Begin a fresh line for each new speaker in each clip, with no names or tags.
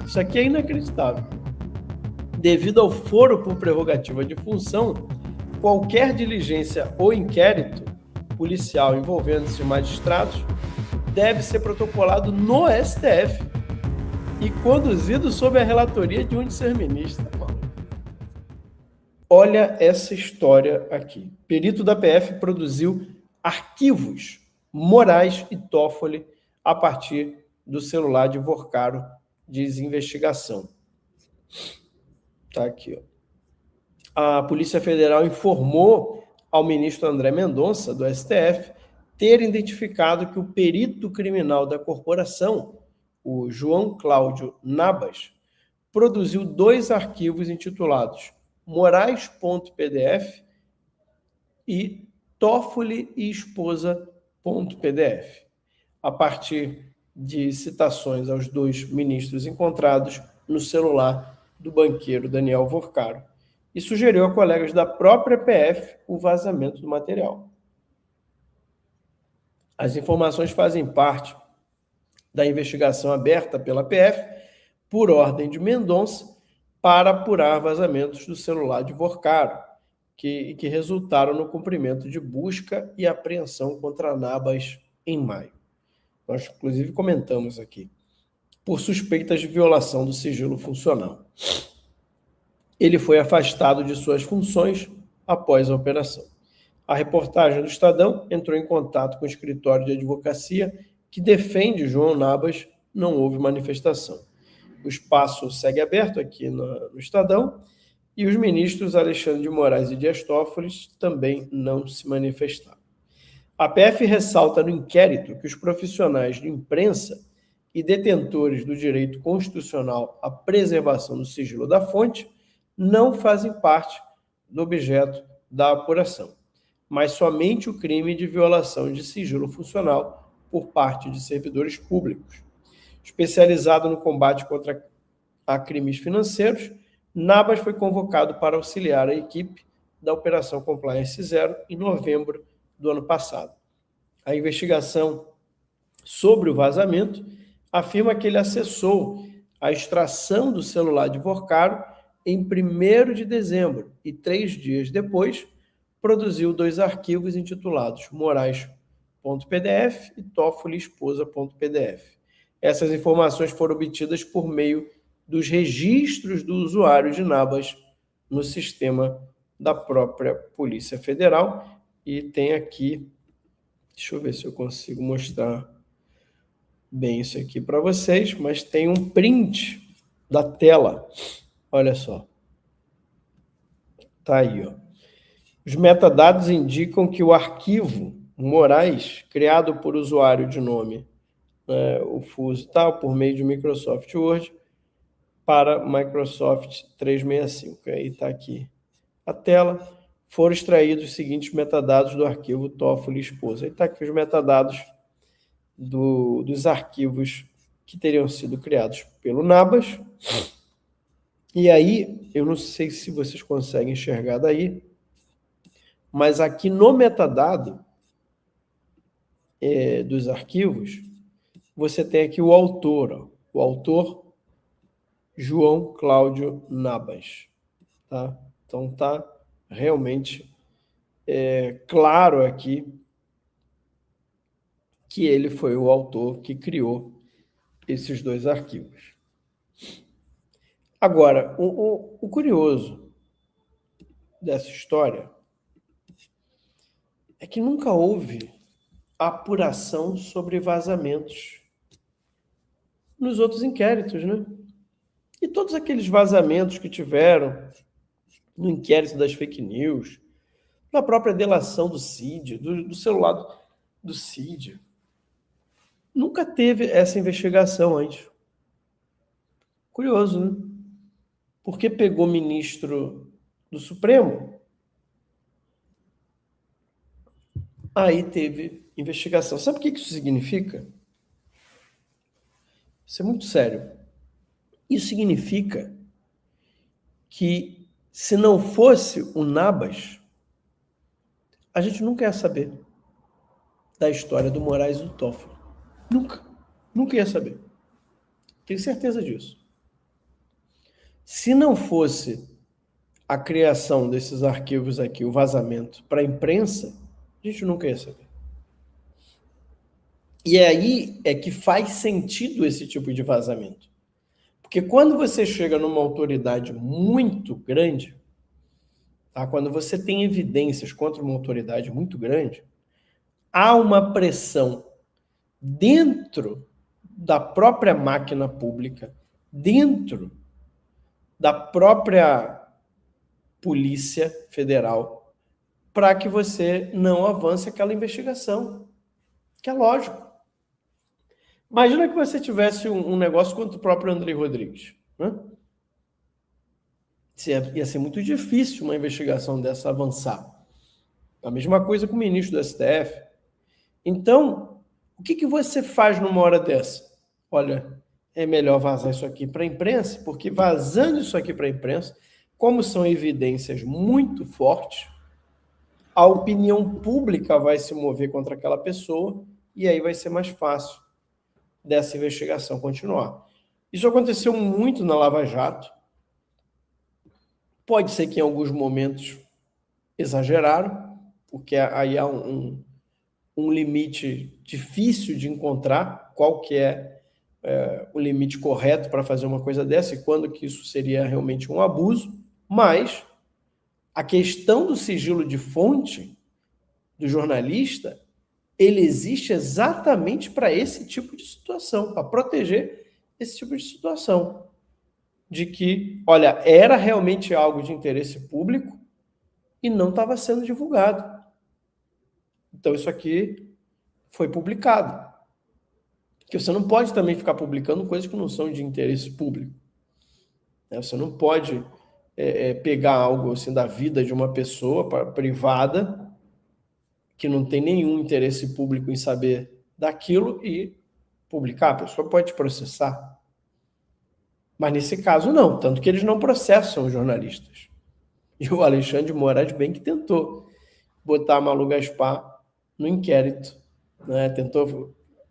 Isso aqui é inacreditável. Devido ao foro por prerrogativa de função, qualquer diligência ou inquérito policial envolvendo esses magistrados deve ser protocolado no STF e conduzido sob a relatoria de um de seus ministros. Olha essa história aqui. Perito da PF produziu arquivos Moraes e Toffoli a partir do celular de Vorcaro, diz investigação. Tá aqui, ó. A Polícia Federal informou ao ministro André Mendonça, do STF, ter identificado que o perito criminal da corporação, o João Cláudio Nabas, produziu 2 arquivos intitulados Moraes.pdf e Toffoli e esposa.pdf, a partir de citações aos 2 ministros encontrados no celular do banqueiro Daniel Vorcaro, e sugeriu a colegas da própria PF o vazamento do material. As informações fazem parte da investigação aberta pela PF por ordem de Mendonça para apurar vazamentos do celular de Vorcaro, que resultaram no cumprimento de busca e apreensão contra Nabas em maio. Nós, inclusive, comentamos aqui, por suspeitas de violação do sigilo funcional. Ele foi afastado de suas funções após a operação. A reportagem do Estadão entrou em contato com o escritório de advocacia que defende João Nabas. Não houve manifestação. O espaço segue aberto aqui no Estadão e os ministros Alexandre de Moraes e Dias Toffoli também não se manifestaram. A PF ressalta no inquérito que os profissionais de imprensa e detentores do direito constitucional à preservação do sigilo da fonte não fazem parte do objeto da apuração, mas somente o crime de violação de sigilo funcional por parte de servidores públicos. Especializado no combate contra crimes financeiros, Nabas foi convocado para auxiliar a equipe da Operação Compliance Zero em novembro do ano passado. A investigação sobre o vazamento afirma que ele acessou a extração do celular de Vorcaro em 1º de dezembro e 3 dias depois produziu 2 arquivos intitulados Moraes.pdf e Toffoli esposa.pdf. Essas informações foram obtidas por meio dos registros do usuário de Nabas no sistema da própria Polícia Federal. E tem aqui, deixa eu ver se eu consigo mostrar bem isso aqui para vocês, mas tem um print da tela. Olha só. Tá aí, ó. Os metadados indicam que o arquivo Moraes, criado por usuário de nome o Fuso tal, por meio de Microsoft Word, para Microsoft 365. Aí está aqui a tela. Foram extraídos os seguintes metadados do arquivo Toffoli esposa. Aí está aqui os metadados dos arquivos que teriam sido criados pelo Nabas. E aí, eu não sei se vocês conseguem enxergar daí, mas aqui no metadado dos arquivos, você tem aqui o autor, ó, o autor João Cláudio Nabas. Tá? Então tá realmente claro aqui que ele foi o autor que criou esses 2 arquivos. Agora, o curioso dessa história é que nunca houve apuração sobre vazamentos nos outros inquéritos, né? E todos aqueles vazamentos que tiveram no inquérito das fake news, na própria delação do Cid, do celular do Cid, nunca teve essa investigação antes. Curioso, né? Porque pegou ministro do Supremo, aí teve investigação. Sabe o que isso significa? Isso é muito sério. Isso significa que, se não fosse o Nabas, a gente nunca ia saber da história do Moraes e do Toffoli. Nunca ia saber. Tenho certeza disso. Se não fosse a criação desses arquivos aqui, o vazamento para a imprensa, a gente nunca ia saber. E aí é que faz sentido esse tipo de vazamento. Porque quando você chega numa autoridade muito grande, tá? Quando você tem evidências contra uma autoridade muito grande, há uma pressão dentro da própria máquina pública, dentro da própria Polícia Federal, para que você não avance aquela investigação, que é lógico. Imagina que você tivesse um negócio contra o próprio André Rodrigues, né? Ia ser muito difícil uma investigação dessa avançar. A mesma coisa com o ministro do STF. Então, o que você faz numa hora dessa? Olha, é melhor vazar isso aqui para a imprensa, porque vazando isso aqui para a imprensa, como são evidências muito fortes, a opinião pública vai se mover contra aquela pessoa e aí vai ser mais fácil dessa investigação continuar. Isso aconteceu muito na Lava Jato. Pode ser que em alguns momentos exageraram, porque aí há um limite difícil de encontrar, qual que é o limite correto para fazer uma coisa dessa e quando que isso seria realmente um abuso, mas a questão do sigilo de fonte do jornalista, ele existe exatamente para esse tipo de situação, para proteger esse tipo de situação. De que, olha, era realmente algo de interesse público e não estava sendo divulgado. Então, isso aqui foi publicado. Porque você não pode também ficar publicando coisas que não são de interesse público. Você não pode pegar algo assim da vida de uma pessoa privada que não tem nenhum interesse público em saber daquilo e publicar. A pessoa pode processar. Mas nesse caso não, tanto que eles não processam os jornalistas. E o Alexandre de Moraes bem que tentou botar a Malu Gaspar no inquérito, né?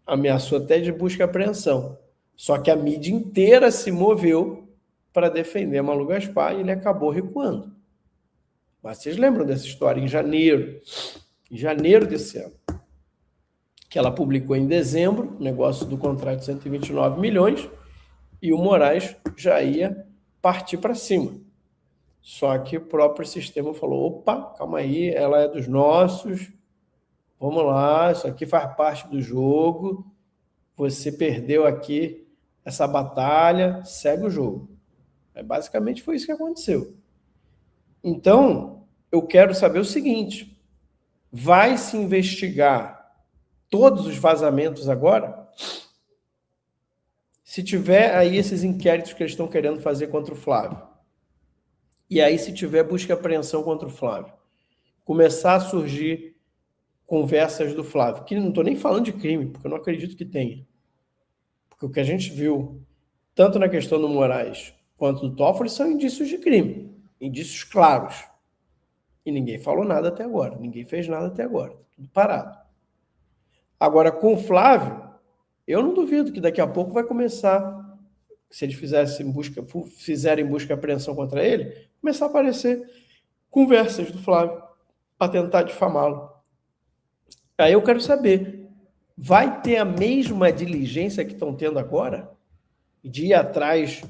Ameaçou até de busca e apreensão. Só que a mídia inteira se moveu para defender a Malu Gaspar e ele acabou recuando. Mas vocês lembram dessa história em janeiro desse ano, que ela publicou em dezembro, o negócio do contrato de 129 milhões, e o Moraes já ia partir para cima. Só que o próprio sistema falou, opa, calma aí, ela é dos nossos, vamos lá, isso aqui faz parte do jogo, você perdeu aqui essa batalha, segue o jogo. Basicamente foi isso que aconteceu. Então, eu quero saber o seguinte, vai se investigar todos os vazamentos agora? Se tiver aí esses inquéritos que eles estão querendo fazer contra o Flávio, e aí se tiver busca e apreensão contra o Flávio, começar a surgir conversas do Flávio, que não estou nem falando de crime, porque eu não acredito que tenha. Porque o que a gente viu, tanto na questão do Moraes quanto do Toffoli, são indícios de crime, indícios claros. E ninguém falou nada até agora, ninguém fez nada até agora, tudo parado. Agora, com o Flávio, eu não duvido que daqui a pouco vai começar, se eles fizerem busca e apreensão contra ele, começar a aparecer conversas do Flávio para tentar difamá-lo. Aí eu quero saber, vai ter a mesma diligência que estão tendo agora? De ir atrás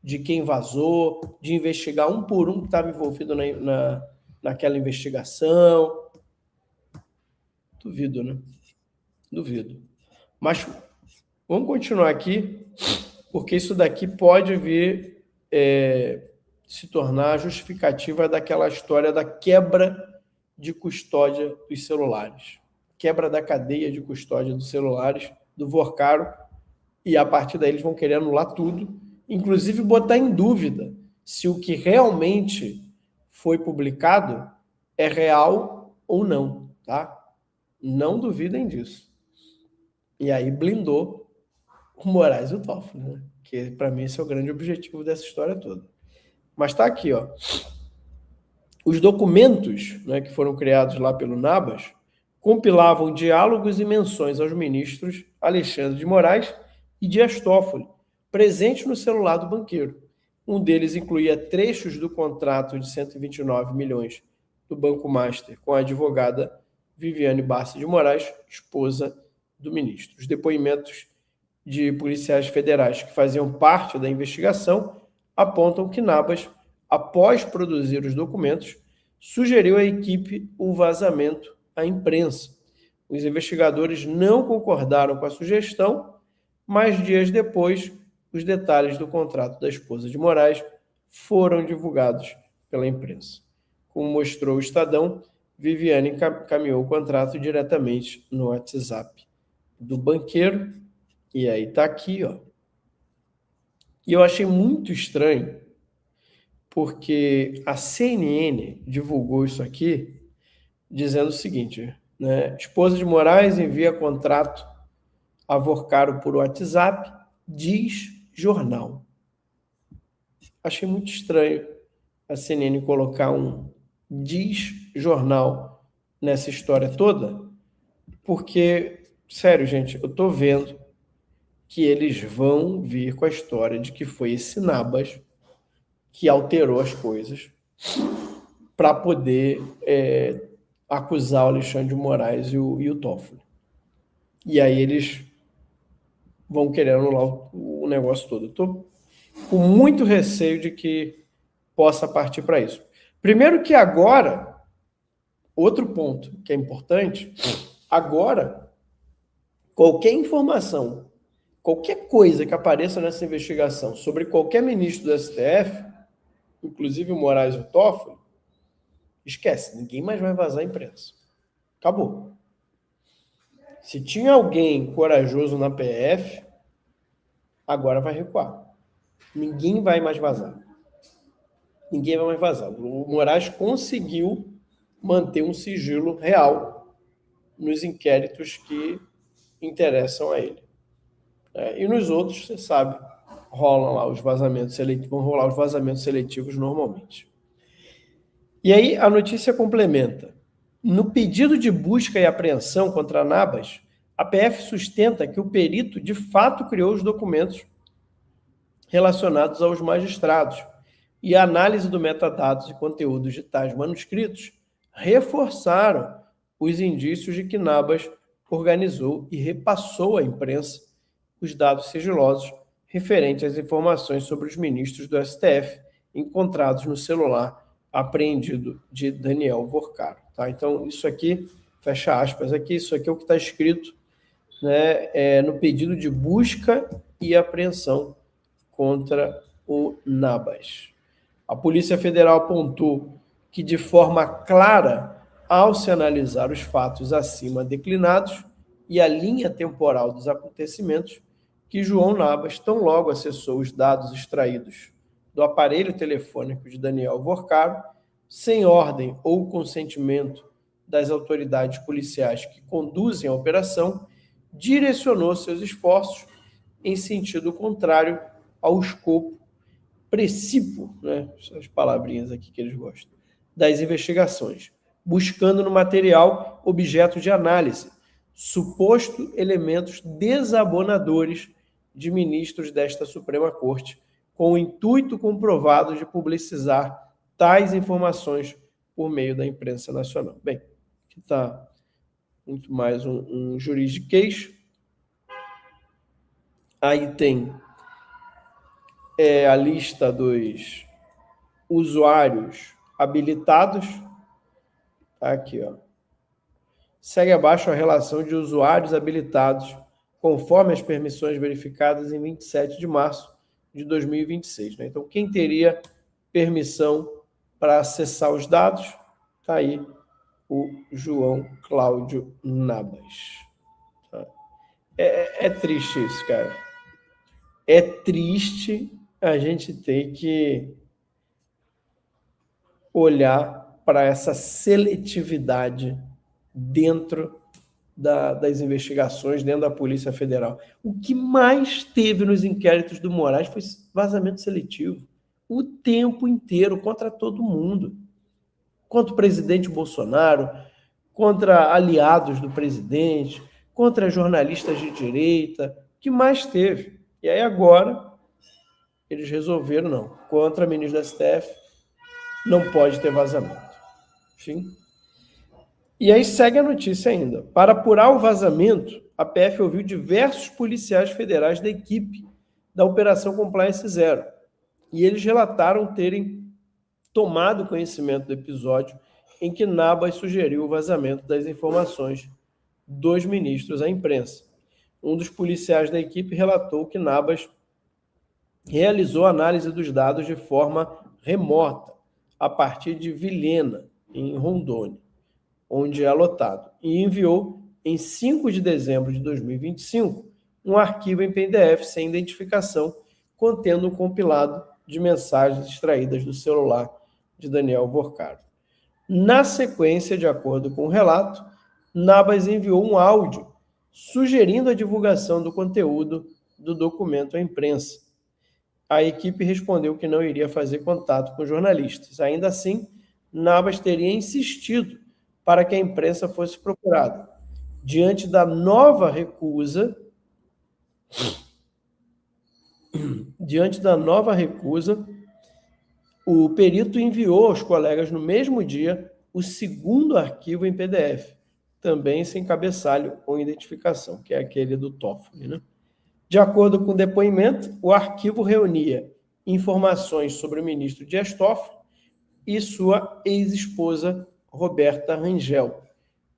de quem vazou, de investigar um por um que estava envolvido naquela investigação? Duvido, né? Duvido. Mas vamos continuar aqui, porque isso daqui pode vir se tornar justificativa daquela história da quebra de custódia dos celulares. Quebra da cadeia de custódia dos celulares do Vorcaro, e a partir daí eles vão querer anular tudo, inclusive botar em dúvida se o que realmente foi publicado é real ou não, tá? Não duvidem disso. E aí blindou o Moraes e o Toffoli, né? Que para mim esse é o grande objetivo dessa história toda. Mas está aqui, ó. Os documentos, né, que foram criados lá pelo Nabas compilavam diálogos e menções aos ministros Alexandre de Moraes e Dias Toffoli, presentes no celular do banqueiro. Um deles incluía trechos do contrato de 129 milhões do Banco Master com a advogada Viviane Barça de Moraes, esposa do ministro. Os depoimentos de policiais federais que faziam parte da investigação apontam que Nabas, após produzir os documentos, sugeriu à equipe o vazamento à imprensa. Os investigadores não concordaram com a sugestão, mas dias depois, os detalhes do contrato da esposa de Moraes foram divulgados pela imprensa. Como mostrou o Estadão, Viviane encaminhou o contrato diretamente no WhatsApp do banqueiro, e aí está aqui, ó. E eu achei muito estranho, porque a CNN divulgou isso aqui, dizendo o seguinte, né? Esposa de Moraes envia contrato a Vorcaro por WhatsApp, diz jornal. Achei muito estranho a CNN colocar um diz jornal nessa história toda, porque, sério, gente, eu tô vendo que eles vão vir com a história de que foi esse Nabas que alterou as coisas para poder acusar o Alexandre de Moraes e o Toffoli. E aí eles vão querer anular o negócio todo. Eu estou com muito receio de que possa partir para isso. Primeiro que agora, outro ponto que é importante, agora, qualquer informação, qualquer coisa que apareça nessa investigação sobre qualquer ministro do STF, inclusive o Moraes e o Toffoli, esquece, ninguém mais vai vazar a imprensa. Acabou. Se tinha alguém corajoso na PF, agora vai recuar. Ninguém vai mais vazar. Ninguém vai mais vazar. O Moraes conseguiu manter um sigilo real nos inquéritos que interessam a ele. E nos outros, você sabe, rolam lá os vazamentos seletivos, vão rolar os vazamentos seletivos normalmente. E aí a notícia complementa. No pedido de busca e apreensão contra Nabas, a PF sustenta que o perito de fato criou os documentos relacionados aos magistrados e a análise do metadados e conteúdos de tais manuscritos reforçaram os indícios de que Nabas organizou e repassou à imprensa os dados sigilosos referentes às informações sobre os ministros do STF encontrados no celular apreendido de Daniel Vorcaro. Tá? Então, isso aqui, fecha aspas aqui, isso aqui é o que está escrito, né, no pedido de busca e apreensão contra o Nabas. A Polícia Federal apontou que, de forma clara, ao se analisar os fatos acima declinados e a linha temporal dos acontecimentos, que João Nabas tão logo acessou os dados extraídos do aparelho telefônico de Daniel Vorcaro, sem ordem ou consentimento das autoridades policiais que conduzem a operação, direcionou seus esforços em sentido contrário ao escopo precípuo, né, essas palavrinhas aqui que eles gostam, das investigações, buscando no material objeto de análise, suposto elementos desabonadores de ministros desta Suprema Corte, com o intuito comprovado de publicizar tais informações por meio da imprensa nacional. Bem, aqui está muito mais um juridiquês. Aí tem a lista dos usuários habilitados. Tá aqui, ó. Segue abaixo a relação de usuários habilitados, conforme as permissões verificadas em 27 de março de 2026. Né? Então, quem teria permissão para acessar os dados, está aí o João Cláudio Nabas. Tá? É triste isso, cara. É triste a gente ter que olhar para essa seletividade dentro das investigações, dentro da Polícia Federal. O que mais teve nos inquéritos do Moraes foi vazamento seletivo. O tempo inteiro, contra todo mundo. Contra o presidente Bolsonaro, contra aliados do presidente, contra jornalistas de direita. O que mais teve? E aí agora eles resolveram, não. Contra ministro do STF, não pode ter vazamento. Enfim. E aí segue a notícia ainda. Para apurar o vazamento, a PF ouviu diversos policiais federais da equipe da Operação Compliance Zero. E eles relataram terem tomado conhecimento do episódio em que Nabas sugeriu o vazamento das informações dos ministros à imprensa. Um dos policiais da equipe relatou que Nabas realizou análise dos dados de forma remota, a partir de Vilhena, em Rondônia, onde é lotado, e enviou, em 5 de dezembro de 2025, um arquivo em PDF sem identificação, contendo um compilado de mensagens extraídas do celular de Daniel Vorcaro. Na sequência, de acordo com o relato, Nabas enviou um áudio sugerindo a divulgação do conteúdo do documento à imprensa. A equipe respondeu que não iria fazer contato com jornalistas. Ainda assim, Nabas teria insistido para que a imprensa fosse procurada. Diante da nova recusa, o perito enviou aos colegas no mesmo dia o segundo arquivo em PDF, também sem cabeçalho ou identificação, que é aquele do Toffoli, né? De acordo com o depoimento, o arquivo reunia informações sobre o ministro Dias Toffoli e sua ex-esposa Roberta Rangel,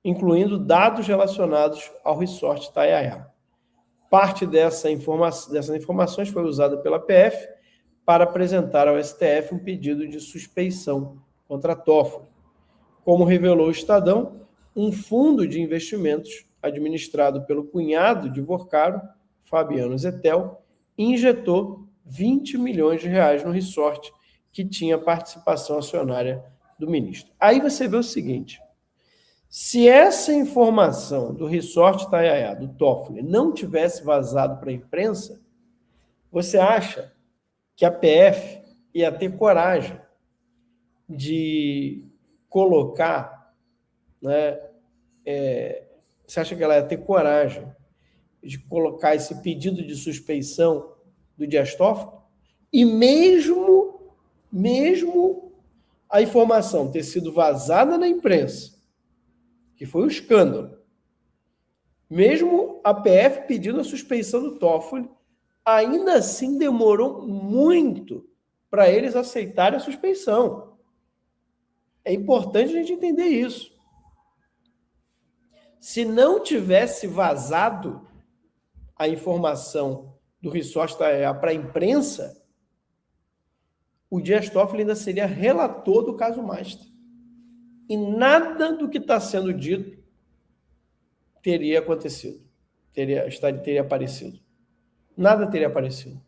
incluindo dados relacionados ao resort Taiaiá. Parte dessas informações foi usada pela PF para apresentar ao STF um pedido de suspeição contra Toffoli. Como revelou o Estadão, um fundo de investimentos administrado pelo cunhado de Vorcaro, Fabiano Zettel, injetou 20 milhões de reais no resort que tinha participação acionária do ministro. Aí você vê o seguinte: se essa informação do resort Taiaiá, do Toffoli, não tivesse vazado para a imprensa, você acha que a PF ia ter coragem de colocar, né, você acha que ela ia ter coragem de colocar esse pedido de suspeição do Dias Toffoli? E mesmo a informação ter sido vazada na imprensa, que foi um escândalo, mesmo a PF pedindo a suspeição do Toffoli, ainda assim demorou muito para eles aceitarem a suspeição. É importante a gente entender isso. Se não tivesse vazado a informação do resort para a imprensa, o Dias Toffoli ainda seria relator do caso Master. E nada do que está sendo dito teria acontecido, teria aparecido. Nada teria aparecido.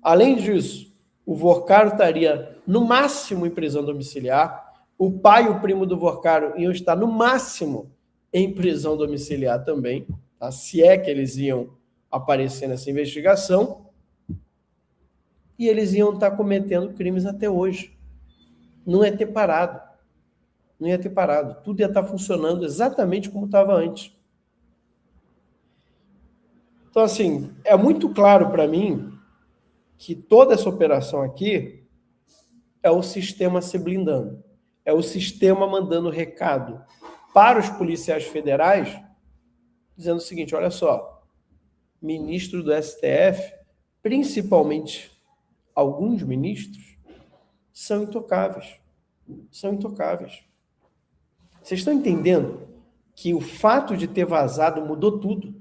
Além disso, o Vorcaro estaria, no máximo, em prisão domiciliar. O pai e o primo do Vorcaro iam estar, no máximo, em prisão domiciliar também, tá? Se é que eles iam aparecer nessa investigação. E eles iam estar cometendo crimes até hoje. Não ia ter parado. Não ia ter parado. Tudo ia estar funcionando exatamente como estava antes. Então, assim, é muito claro para mim que toda essa operação aqui é o sistema se blindando. É o sistema mandando recado para os policiais federais, dizendo o seguinte: olha só, ministros do STF, principalmente alguns ministros, são intocáveis. São intocáveis. Vocês estão entendendo que o fato de ter vazado mudou tudo?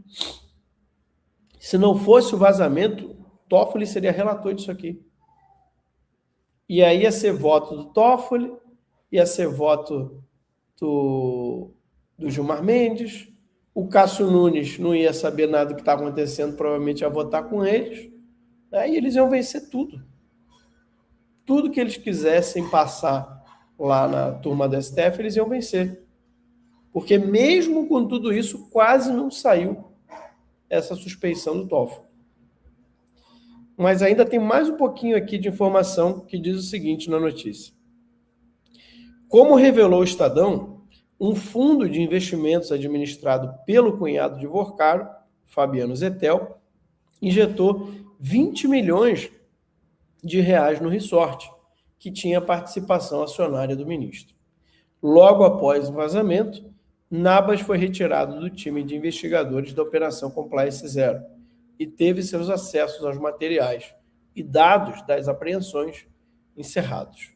Se não fosse o vazamento, Toffoli seria relator disso aqui. E aí ia ser voto do Toffoli, ia ser voto do Gilmar Mendes, o Cássio Nunes não ia saber nada do que está acontecendo, provavelmente ia votar com eles, né? E eles iam vencer tudo. Tudo que eles quisessem passar lá na turma do STF, eles iam vencer. Porque mesmo com tudo isso, quase não saiu essa suspeição do Toffoli. Mas ainda tem mais um pouquinho aqui de informação que diz o seguinte na notícia. Como revelou o Estadão, um fundo de investimentos administrado pelo cunhado de Vorcaro, Fabiano Zettel, injetou 20 milhões de reais no resort, que tinha participação acionária do ministro. Logo após o vazamento, Nabas foi retirado do time de investigadores da Operação Compliance Zero e teve seus acessos aos materiais e dados das apreensões encerrados.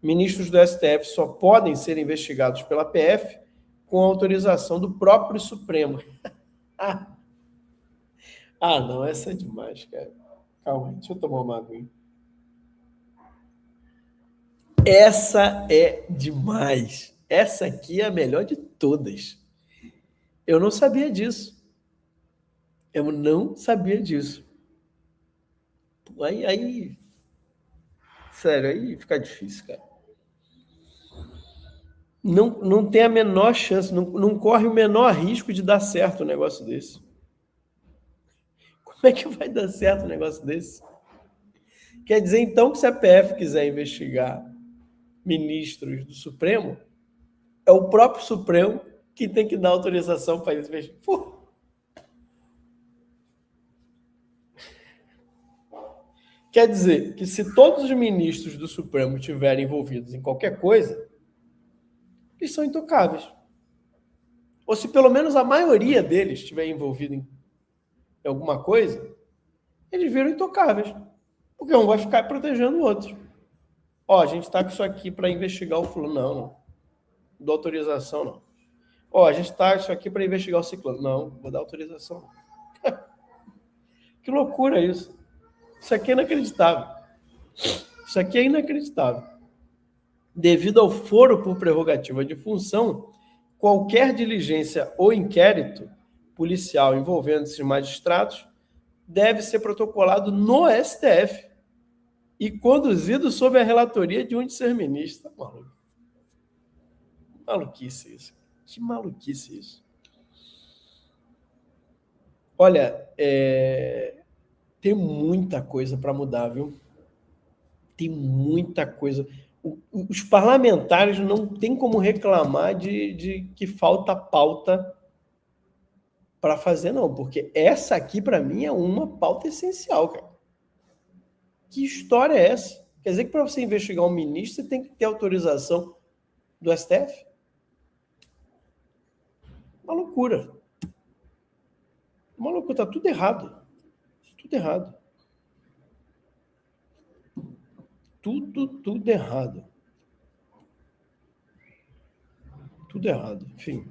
Ministros do STF só podem ser investigados pela PF com autorização do próprio Supremo. Não, essa é demais, cara. Calma aí, deixa eu tomar uma aguinha. Essa é demais. Essa aqui é a melhor de todas. Eu não sabia disso. Eu não sabia disso. Sério, aí fica difícil, cara. Não tem a menor chance, não corre o menor risco de dar certo um negócio desse. Como é que vai dar certo um negócio desse? Quer dizer, então, que se a PF quiser investigar ministros do Supremo, é o próprio Supremo que tem que dar autorização para eles investigar. Quer dizer que se todos os ministros do Supremo estiverem envolvidos em qualquer coisa, eles são intocáveis. Ou se pelo menos a maioria deles estiver envolvido em alguma coisa, eles viram intocáveis. Porque um vai ficar protegendo o outro. A gente está com isso aqui para investigar o fulano. Não dou autorização, não. A gente está isso aqui para investigar o ciclano. Não, vou dar autorização. Que loucura isso. Isso aqui é inacreditável. Isso aqui é inacreditável. Devido ao foro por prerrogativa de função, qualquer diligência ou inquérito policial envolvendo esses magistrados deve ser protocolado no STF e conduzido sob a relatoria de um de seus ministros. Tá maluco? Maluquice isso. Que maluquice isso. Olha, tem muita coisa para mudar, viu? Tem muita coisa. Os parlamentares não têm como reclamar de que falta pauta para fazer, não, porque essa aqui, para mim, é uma pauta essencial, cara. Que história é essa? Quer dizer que para você investigar um ministro, você tem que ter autorização do STF? Uma loucura. Uma loucura, tá tudo errado. Tudo errado. Tudo errado. Tudo errado. Enfim.